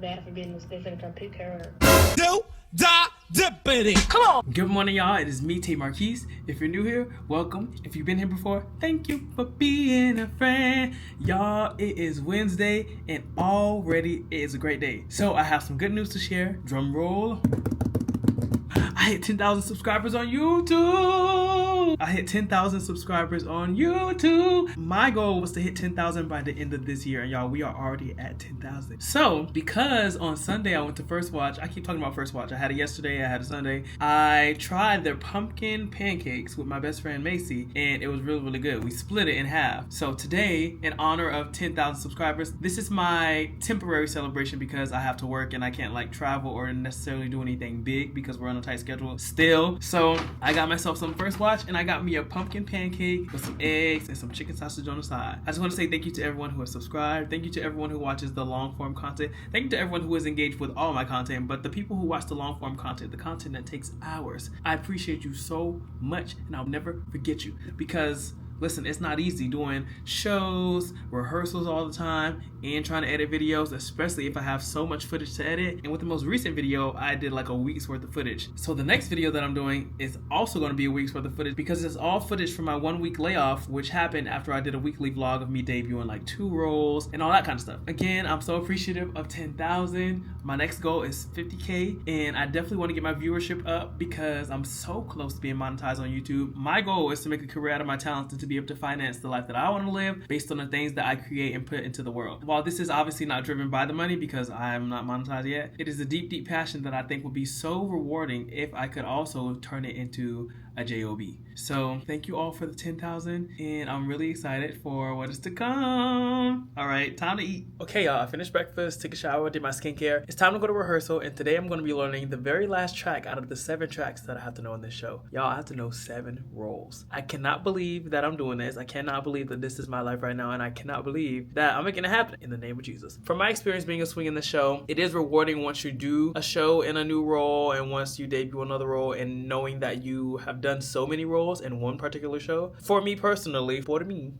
bad for business. They finna come pick her up. Come on! Good morning, y'all. It is me, T. Marquise. If you're new here, welcome. If you've been here before, thank you for being a friend. Y'all, it is Wednesday, and already it is a great day. So I have some good news to share. Drum roll. I hit 10,000 subscribers on YouTube. I hit 10,000 subscribers on YouTube. My goal was to hit 10,000 by the end of this year. And y'all, we are already at 10,000. So because on Sunday I went to First Watch. I keep talking about First Watch. I had it yesterday. I had it Sunday. I tried their pumpkin pancakes with my best friend Macy. And it was really, really good. We split it in half. So today, in honor of 10,000 subscribers, this is my temporary celebration because I have to work and I can't like travel or necessarily do anything big because we're on a tight schedule still. So I got myself some First Watch and I got me a pumpkin pancake with some eggs and some chicken sausage on the side. I just want to say thank you to everyone who has subscribed. Thank you to everyone who watches the long form content. Thank you to everyone who is engaged with all my content, but the people who watch the long form content, the content that takes hours, I appreciate you so much and I'll never forget you because listen, it's not easy doing shows, rehearsals all the time, and trying to edit videos, especially if I have so much footage to edit. And with the most recent video, I did like a week's worth of footage. So the next video that I'm doing is also going to be a week's worth of footage because it's all footage from my 1 week layoff, which happened after I did a weekly vlog of me debuting like 2 roles and all that kind of stuff. Again, I'm so appreciative of 10,000. My next goal is 50K, and I definitely want to get my viewership up because I'm so close to being monetized on YouTube. My goal is to make a career out of my talents and to be able to finance the life that I want to live based on the things that I create and put into the world. While this is obviously not driven by the money because I am not monetized yet, it is a deep, deep passion that I think would be so rewarding if I could also turn it into a job. So thank you all for the 10,000 and I'm really excited for what is to come. All right, time to eat. Okay, y'all, I finished breakfast, took a shower, did my skincare. It's time to go to rehearsal, and today I'm going to be learning the very last track out of the 7 tracks that I have to know in this show. Y'all, I have to know 7 roles. I cannot believe that I'm doing this. I cannot believe that this is my life right now, and I cannot believe that I'm making it happen in the name of Jesus. From my experience being a swing in the show, it is rewarding once you do a show in a new role and once you debut another role and knowing that you have done so many roles in one particular show. For me personally,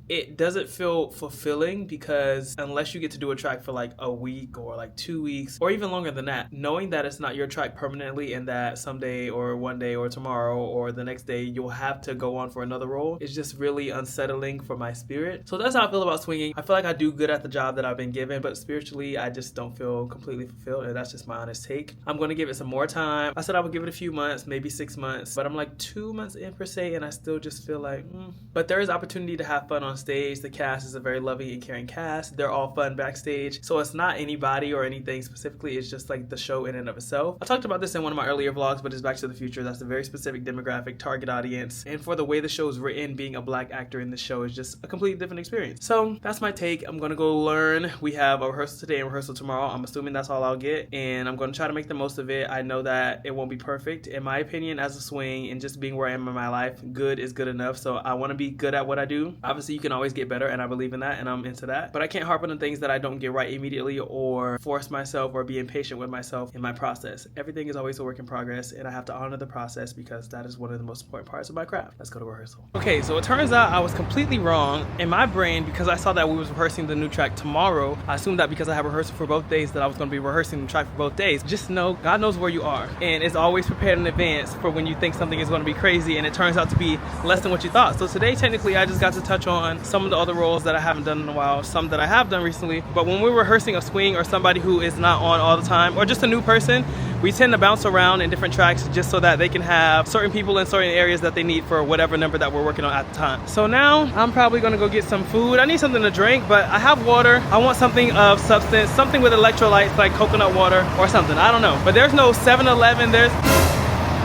it doesn't feel fulfilling because unless you get to do a track for like a week or like 2 weeks or even longer than that, knowing that it's not your track permanently and that someday or one day or tomorrow or the next day you'll have to go on for another role is just really unsettling for my spirit. So that's how I feel about swinging. I feel like I do good at the job that I've been given, but spiritually I just don't feel completely fulfilled, and that's just my honest take. I'm going to give it some more time. I said I would give it a few months, maybe 6 months, but I'm like 2 months in per se and I still just feel like But there is opportunity to have fun on stage. The cast is a very loving and caring cast. They're all fun backstage, so it's not anybody or anything specifically. It's just like the show in and of itself. I talked about this in one of my earlier vlogs, but it's Back to the Future. That's a very specific demographic, target audience, and for the way the show is written, being a black actor in the show is just a completely different experience. So that's my take. I'm gonna go learn. We have a rehearsal today and rehearsal tomorrow. I'm assuming that's all I'll get, and I'm gonna try to make the most of it. I know that it won't be perfect. In my opinion, as a swing and just being where I am in my life, good is good enough. So I want to be good at what I do. Obviously you can always get better, and I believe in that and I'm into that, but I can't harp on the things that I don't get right immediately or force myself or be impatient with myself in my process. Everything is always a work in progress, and I have to honor the process because that is one of the most important parts of my craft. Let's go to rehearsal. Okay, so it turns out I was completely wrong in my brain because I saw that we was rehearsing the new track tomorrow. I assumed that because I have rehearsal for both days that I was going to be rehearsing the track for both days. Just know God knows where you are, and it's always prepared in advance for when you think something is going to be crazy and it turns out to be less than what you thought. So today technically I just got to touch on some of the other roles that I haven't done in a while, some that I have done recently. But when we're rehearsing a swing or somebody who is not on all the time or just a new person, we tend to bounce around in different tracks just so that they can have certain people in certain areas that they need for whatever number that we're working on at the time. So now I'm probably gonna go get some food. I need something to drink, but I have water. I want something of substance, something with electrolytes like coconut water or something. I don't know. But there's no 7-Eleven.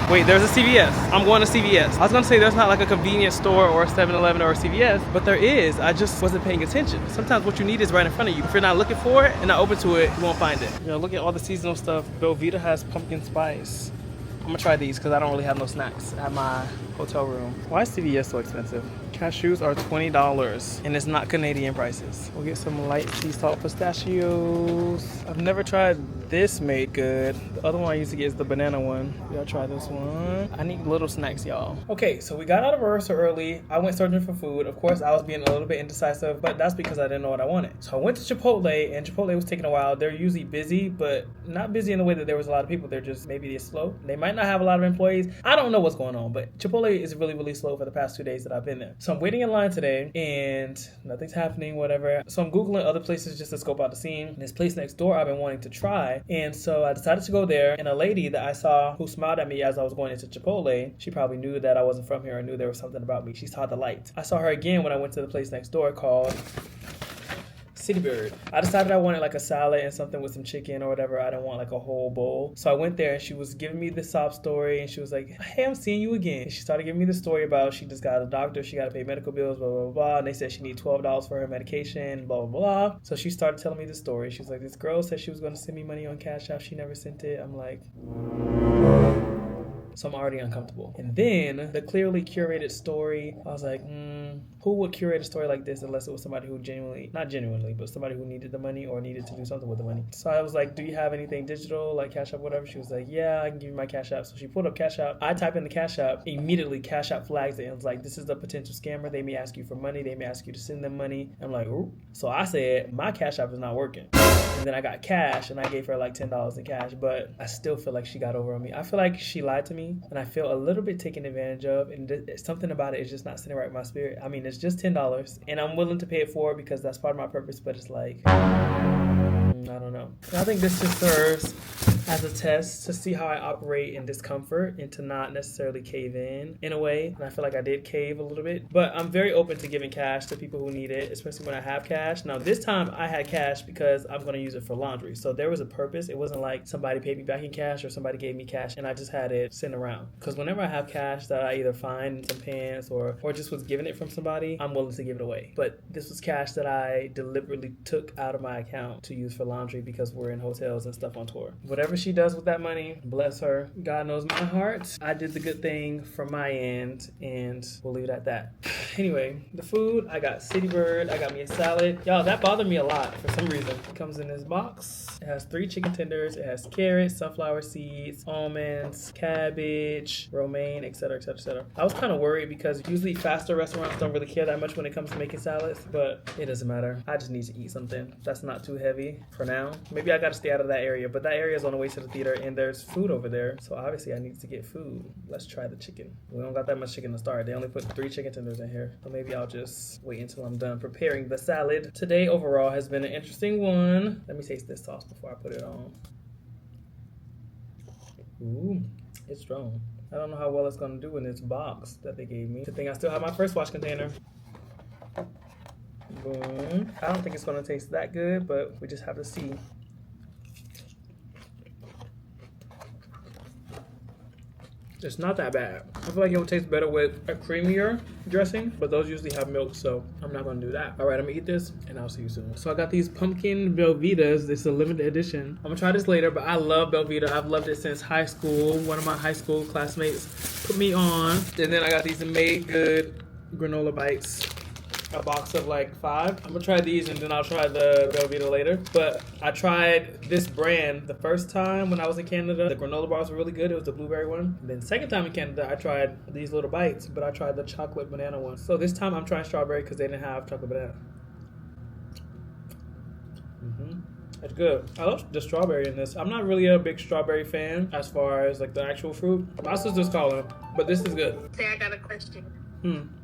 Wait, there's a CVS. I'm going to CVS. I was gonna say there's not like a convenience store or a 7-Eleven or a CVS, but there is. I just wasn't paying attention. Sometimes what you need is right in front of you. If you're not looking for it and not open to it, you won't find it. You know, look at all the seasonal stuff. Belvita has pumpkin spice. I'm gonna try these because I don't really have no snacks at my hotel room. Why is CVS so expensive? Cashews are $20 and it's not Canadian prices. We'll get some light sea salt pistachios. I've never tried This made good. The other one I used to get is the banana one. Y'all try this one. I need little snacks, y'all. Okay, so we got out of rehearsal early. I went searching for food. Of course, I was being a little bit indecisive, but that's because I didn't know what I wanted. So I went to Chipotle, and Chipotle was taking a while. They're usually busy, but not busy in the way that there was a lot of people. They're just, maybe they're slow. They might not have a lot of employees. I don't know what's going on, but Chipotle is really, really slow for the past 2 days that I've been there. So I'm waiting in line today, and nothing's happening, whatever. So I'm Googling other places just to scope out the scene. And this place next door I've been wanting to try. And so I decided to go there, and a lady that I saw who smiled at me as I was going into Chipotle, she probably knew that I wasn't from here or knew there was something about me. She saw the light. I saw her again when I went to the place next door called City Bird. I decided I wanted like a salad and something with some chicken or whatever. I didn't want like a whole bowl. So I went there and she was giving me the sob story, and she was like, hey, I'm seeing you again. And she started giving me the story about she just got a doctor, she got to pay medical bills, blah, blah, blah. And they said she needs $12 for her medication, blah, blah, blah. So she started telling me the story. She was like, this girl said she was going to send me money on Cash App. She never sent it. I'm like... So I'm already uncomfortable. And then the clearly curated story, I was like, who would curate a story like this unless it was somebody who not genuinely, but somebody who needed the money or needed to do something with the money. So I was like, do you have anything digital, like Cash App, whatever? She was like, yeah, I can give you my Cash App. So she pulled up Cash App. I type in the Cash App. Immediately, Cash App flags it and was like, this is a potential scammer. They may ask you for money. They may ask you to send them money. I'm like, ooh. So I said, my Cash App is not working. And then I got cash, and I gave her like $10 in cash, but I still feel like she got over on me. I feel like she lied to me, and I feel a little bit taken advantage of, and something about it is just not sitting right with my spirit. I mean, it's just $10, and I'm willing to pay it forward because that's part of my purpose, but it's like... I don't know. I think this just serves as a test to see how I operate in discomfort and to not necessarily cave in a way. And I feel like I did cave a little bit. But I'm very open to giving cash to people who need it, especially when I have cash. Now, this time I had cash because I'm going to use it for laundry. So there was a purpose. It wasn't like somebody paid me back in cash or somebody gave me cash and I just had it sitting around. Because whenever I have cash that I either find in some pants or just was given it from somebody, I'm willing to give it away. But this was cash that I deliberately took out of my account to use for laundry because we're in hotels and stuff on tour. Whatever she does with that money, bless her. God knows my heart. I did the good thing from my end, and we'll leave it at that. Anyway, the food, I got City Bird. I got me a salad. Y'all, that bothered me a lot for some reason. It comes in this box. It has 3 chicken tenders. It has carrots, sunflower seeds, almonds, cabbage, romaine, etc., etc., etc. I was kind of worried because usually faster restaurants don't really care that much when it comes to making salads, but it doesn't matter. I just need to eat something that's not too heavy for now. Maybe I got to stay out of that area, but that area is on the way to the theater and there's food over there. So obviously I need to get food. Let's try the chicken. We don't got that much chicken to start. They only put 3 chicken tenders in here. So maybe I'll just wait until I'm done preparing the salad. Today overall has been an interesting one. Let me taste this sauce before I put it on. Ooh, it's strong. I don't know how well it's gonna do in this box that they gave me. Good thing I still have my first wash container. Boom. I don't think it's gonna taste that good, but we just have to see. It's not that bad. I feel like it would taste better with a creamier dressing, but those usually have milk, so I'm not gonna do that. All right, I'm gonna eat this, and I'll see you soon. So I got these pumpkin Belvitas. This is a limited edition. I'm gonna try this later, but I love Belvita. I've loved it since high school. One of my high school classmates put me on. And then I got these Made Good granola bites. A box of like 5. I'm gonna try these and then I'll try the Belvita later. But I tried this brand the first time when I was in Canada. The granola bars were really good. It was the blueberry one. And then second time in Canada, I tried these little bites, but I tried the chocolate banana one. So this time I'm trying strawberry because they didn't have chocolate banana. It's good. I love the strawberry in this. I'm not really a big strawberry fan as far as like the actual fruit. My sister's calling, but this is good. Say, I got a question.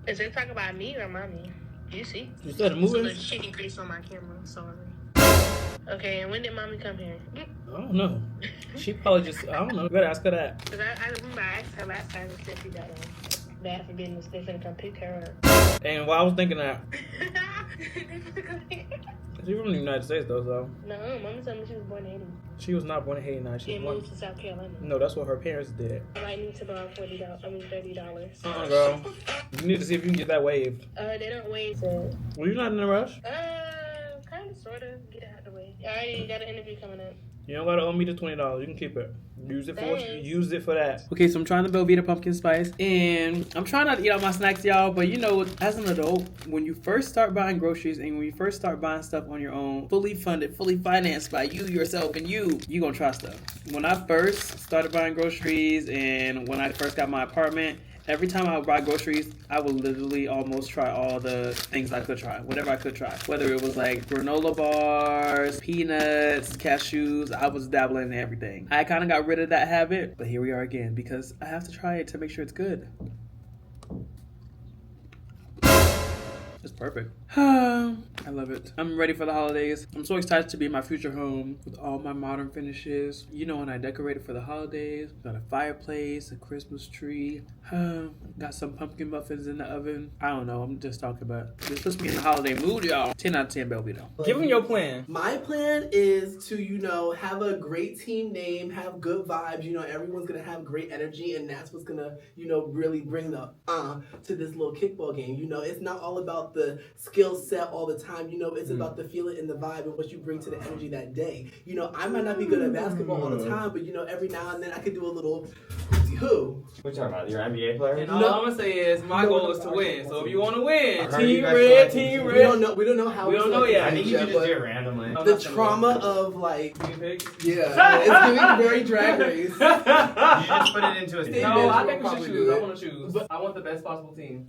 Is it talking about me or mommy? You see? You started moving? There's chicken grease on my camera. Sorry. Okay, and when did mommy come here? I don't know. She probably just, I don't know. You better ask her that. Because I remember I asked her last time and said she got bad for business. They finna come pick her up. And while I was thinking that. She's from the United States though, so. No, mama told me she was born in Haiti. She was not born in Haiti, now. She moved to South Carolina. No, that's what her parents did. I might need to borrow $30. Girl. You need to see if you can get that waived. They don't waive. So. Well, you're not in a rush? Kind of, sort of. Get it out of the way. I already got an interview coming up. You don't gotta owe me the $20. You can keep it. Use it for what you Thanks. use it for that. Okay, so I'm trying the Velveeta pumpkin spice, and I'm trying not to eat all my snacks, y'all. But you know, as an adult, when you first start buying groceries and when you first start buying stuff on your own, fully funded, fully financed by you yourself and you gonna try stuff. When I first started buying groceries and when I first got my apartment, every time I would buy groceries, I would literally almost try all the things I could try, whatever I could try. Whether it was like granola bars, peanuts, cashews, I was dabbling in everything. I kind of got rid of that habit, but here we are again because I have to try it to make sure it's good. It's perfect. I love it. I'm ready for the holidays. I'm so excited to be in my future home with all my modern finishes. You know, when I decorated for the holidays, got a fireplace, a Christmas tree, got some pumpkin muffins in the oven. I don't know. I'm just talking about. This puts me in the holiday mood, y'all. 10 out of 10, Velveeta. Give them your plan. My plan is to, have a great team name, have good vibes. Everyone's going to have great energy, and that's what's going to, really bring the to this little kickball game. It's not all about the skill set all the time. It's about the feeling and the vibe and what you bring to the energy that day. I might not be good at basketball all the time, but, every now and then I could do a little who. What you talking about? Your NBA player? And all I'm gonna say is my goal is to win. So if you want to win, team red. We don't know how. We don't know yet. I think you should just do it randomly. The trauma of it's giving very drag race. You just put it into a statement. No, I think we should choose. I want to choose. I want the best possible team.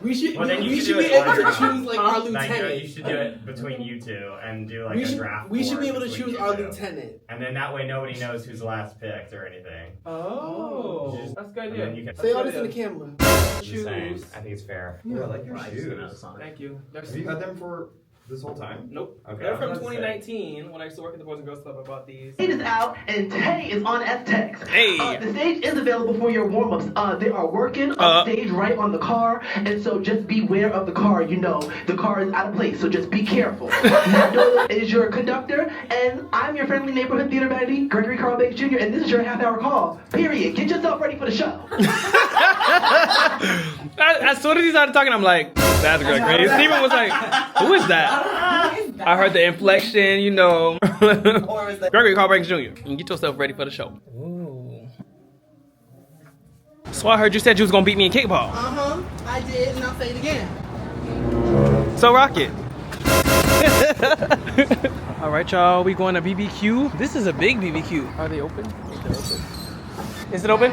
We should. Well, then you we should should do be it able one to round. choose our lieutenant. You should do it between you two and do like a draft. We should be able to between choose you our two. lieutenant. And then that way nobody knows who's last picked or anything. Oh, that's a good And then idea. you can Say all this in the camera. just saying, I think it's fair. Yeah, I like your Right. shoes. Thank you. Have you had them for this whole time? Nope. Okay. They're I from was about to say. 2019 when I used to work at the Boys and Girls Club. I bought these. It is out, and today is on S-Tex. Hey. The stage is available for your warm-ups. They are working on stage right on the car, and so just beware of the car. The car is out of place, so just be careful. Matt Doyle is your conductor, and I'm your friendly neighborhood theater baddie, Gregory Carl Banks Jr., and this is your half-hour call. Period. Get yourself ready for the show. As soon as he started talking, I'm like, that's Gregory. Steven was like, who is that? I heard the inflection, Gregory Carl Banks Jr. And get yourself ready for the show. Ooh. So I heard you said you was gonna beat me in kickball. I did, and I'll say it again. So rock it. All right, y'all. We going to BBQ. This is a big BBQ. Are they open? I think they're open. Is it open?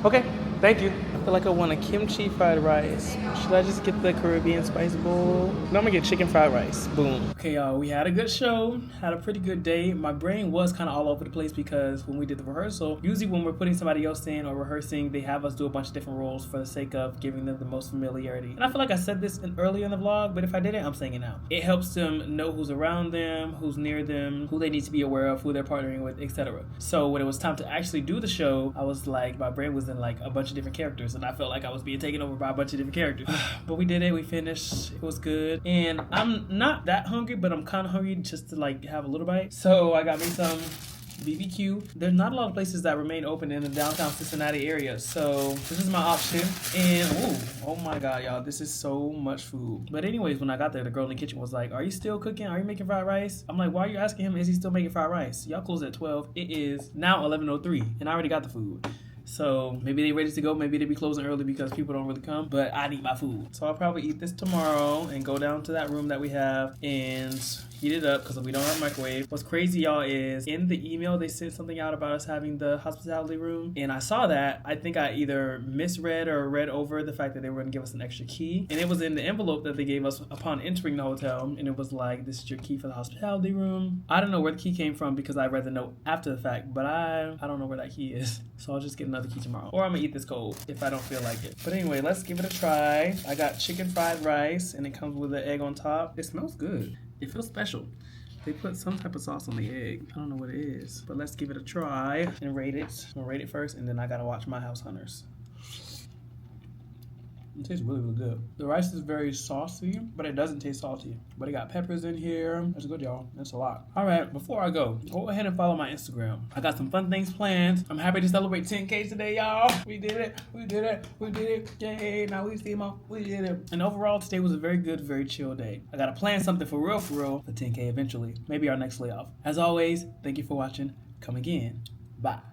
Okay. Thank you. I feel like I want a kimchi fried rice. Should I just get the Caribbean spice bowl? No, I'm gonna get chicken fried rice. Boom. Okay, y'all, we had a good show. Had a pretty good day. My brain was kind of all over the place because when we did the rehearsal, usually when we're putting somebody else in or rehearsing, they have us do a bunch of different roles for the sake of giving them the most familiarity. And I feel like I said this earlier in the vlog, but if I didn't, I'm saying it now. It helps them know who's around them, who's near them, who they need to be aware of, who they're partnering with, etc. So when it was time to actually do the show, I was like, my brain was in like a bunch of different characters, and I felt like I was being taken over by a bunch of different characters. But we did it, we finished, it was good. And I'm not that hungry, but I'm kind of hungry just to like have a little bite. So I got me some BBQ. There's not a lot of places that remain open in the downtown Cincinnati area, so this is my option. And oh my god, y'all, this is so much food. But anyways, when I got there, the girl in the kitchen was like, are you still cooking? Are you making fried rice? I'm like, why are you asking him, is he still making fried rice? Y'all closed at 12. It is now 11:03 and I already got the food. So maybe they ready to go, maybe they be closing early because people don't really come, but I need my food. So I'll probably eat this tomorrow and go down to that room that we have and heat it up because we don't have a microwave. What's crazy, y'all, is in the email they sent something out about us having the hospitality room, and I saw that. I think I either misread or read over the fact that they were going to give us an extra key, and it was in the envelope that they gave us upon entering the hotel, and it was like, this is your key for the hospitality room. I don't know where the key came from because I read the note after the fact, but I don't know where that key is, so I'll just get another key tomorrow, or I'm gonna eat this cold if I don't feel like it. But anyway, let's give it a try. I got chicken fried rice, and it comes with an egg on top. It smells good. It feels special. They put some type of sauce on the egg. I don't know what it is, but let's give it a try and rate it. I'm gonna rate it first, and then I gotta watch My House Hunters. It tastes really, really good. The rice is very saucy, but it doesn't taste salty. But it got peppers in here. That's good, y'all. That's a lot. All right, before I go ahead and follow my Instagram. I got some fun things planned. I'm happy to celebrate 10K today, y'all. We did it. We did it. We did it. Yay. Now we see more. We did it. And overall, today was a very good, very chill day. I got to plan something for real for 10K eventually. Maybe our next layoff. As always, thank you for watching. Come again. Bye.